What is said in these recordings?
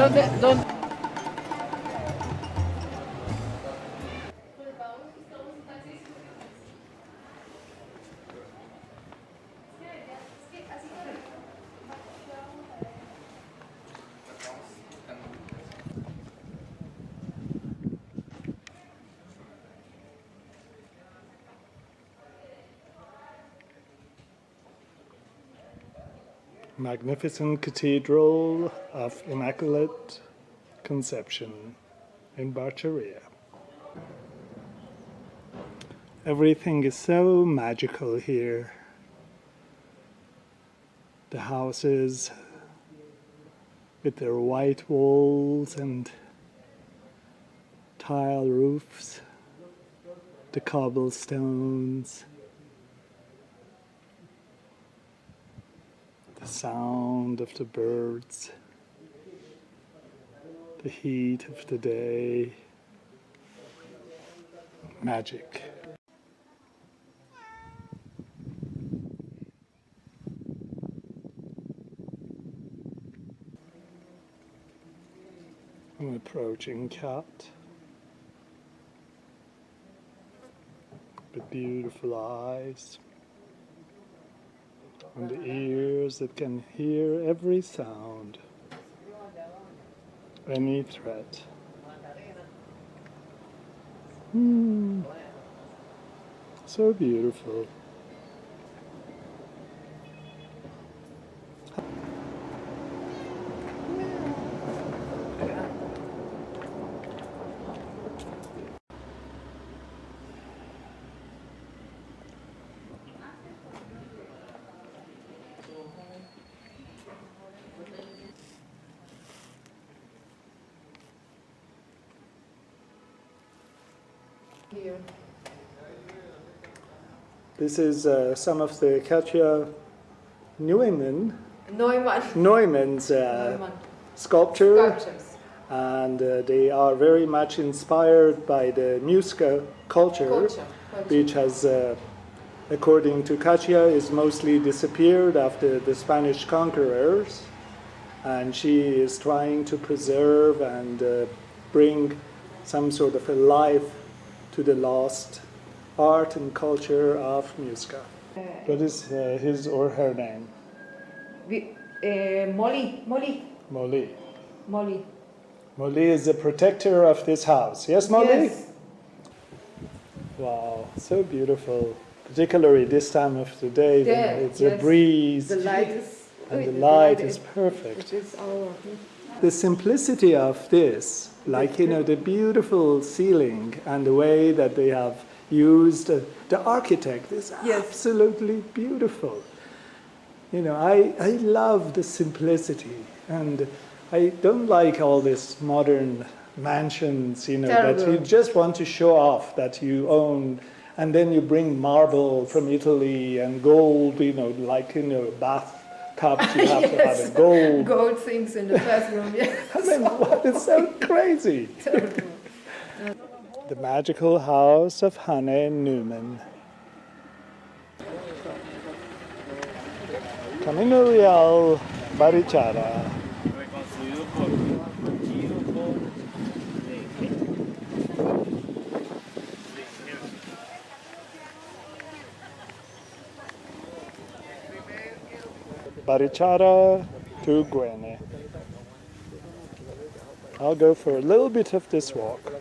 ¿Dónde? Magnificent Cathedral of Immaculate Conception in Barichara. Everything is so magical here. The houses with their white walls and tile roofs, the cobblestones, the sound of the birds, the heat of the day, magic. I'm approaching cat with beautiful eyes and the ears that can hear every sound, any threat. So beautiful. Here. This is some of the Katja Neumann's Neumann. sculptures, Sculptures. and they are very much inspired by the Muisca culture. Which has, according to Katja, is mostly disappeared after the Spanish conquerors, and she is trying to preserve and bring some sort of a life to the lost art and culture of Muisca. What is his or her name? Molly. Molly. Molly is the protector of this house. Yes, Molly? Yes. Wow, so beautiful. Particularly this time of the day when it's a breeze. The light is... And the light is perfect. It is our... The simplicity of this, like, you know, the beautiful ceiling and the way that they have used the architect is absolutely beautiful. You know, I love the simplicity, and I don't like all this modern mansions, you know, that you just want to show off that you own, and then you bring marble from Italy and gold, you know, like, you know, bath cups, you have to have a gold things in the bathroom, yes. I mean, what is so crazy? The magical house of Hanne Neumann. Camino Real, Barichara. Barichara to Guene. I'll go for a little bit of this walk.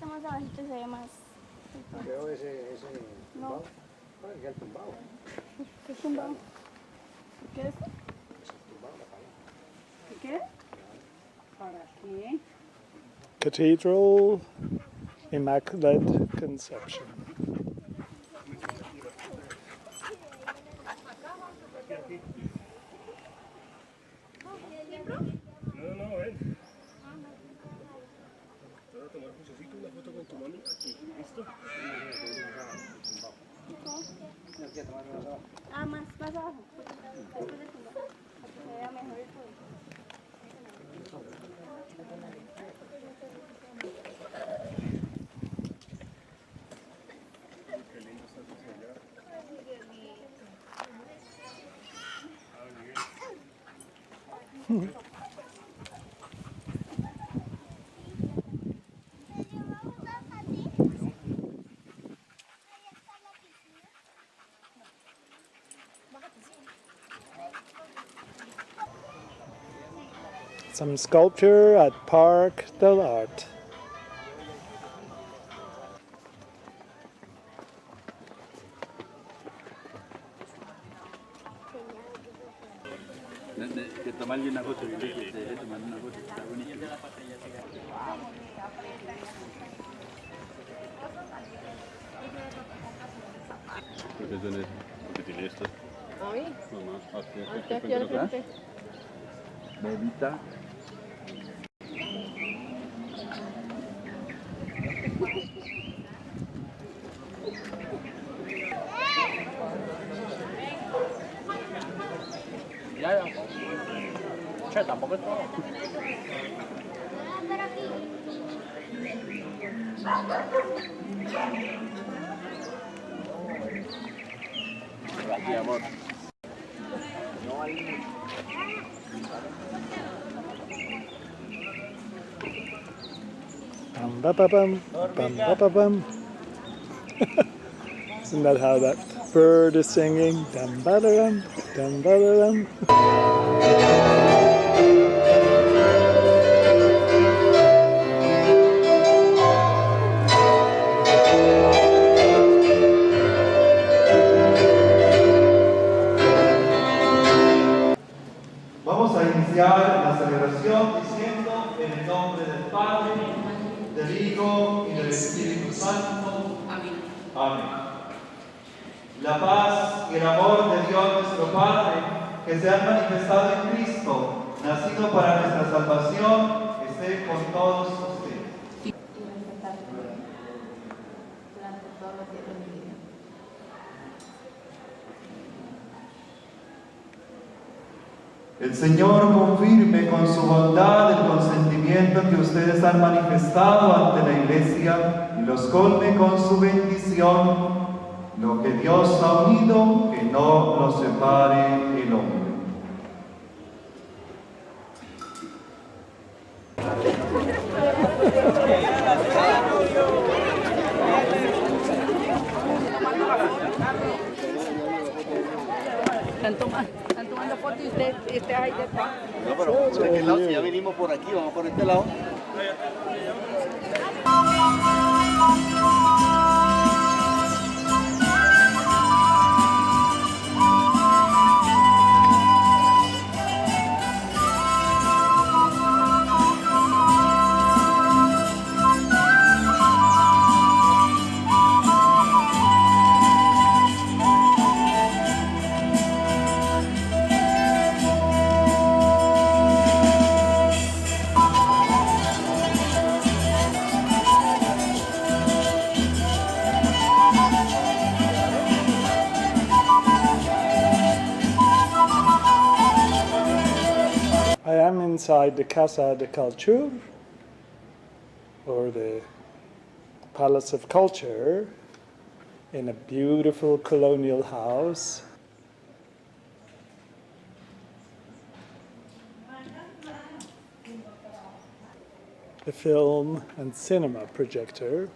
Más abajito se ve más. Veo ese No. ¿Cuál es el tumbado? ¿Qué tumbado? ¿Qué es eso? Tumbado la pala. ¿Qué? Cathedral, Immaculada Conception. No, ven. Te voy a tomar una foto con tu mami aquí, ¿listo? Ah, más abajo. Después de tumbar. Para que se vea mejor el todo. Some sculpture at Park del Art. Que tomarle una foto, que te tomar una foto, está buenísimo. ¿Qué es eso? ¿Qué tiene esto? ¿A mí? Mamá, Aquí al frente. Bebita. Ya. Che, tampoco es todo. Aquí, amor. No hay. Bum, ba, ba, bum, bum, ba, ba, bum. Isn't that how that bird is singing? Dum, ba, da, dum, dum, ba, da, dum. Vamos a iniciar la celebración diciendo en el nombre del Padre, del Hijo y del Espíritu Santo. Amén. Amén. La paz y el amor de Dios nuestro Padre, que se han manifestado en Cristo, nacido para nuestra salvación, esté con todos ustedes. Durante todos los días de mi vida. El Señor confirme con su bondad el consentimiento que ustedes han manifestado ante la Iglesia y los colme con su bendición. Lo que Dios ha unido, que no lo separe el hombre. Están tomando fotos y usted ahí está. No, pero ¿de qué lado? Si ya vinimos por aquí, vamos por este lado. I am inside the Casa de Culture, or the Palace of Culture, in a beautiful colonial house. The film and cinema projector.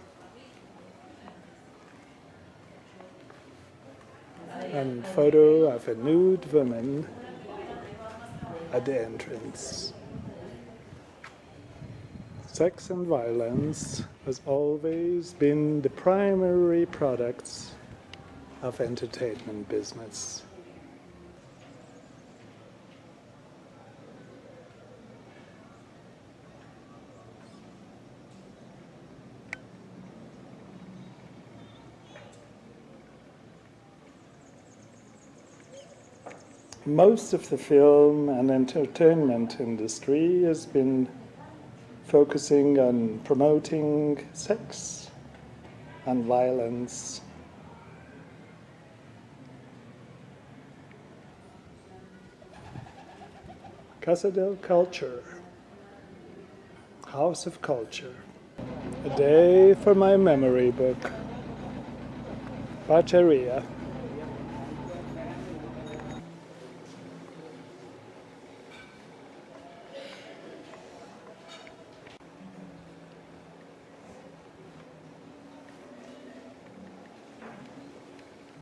And photo of a nude woman at the entrance. Sex and violence has always been the primary products of entertainment business. most of the film and entertainment industry has been focusing on promoting sex and violence. Casa del Culture, House of Culture. A day for my memory book. Barichara.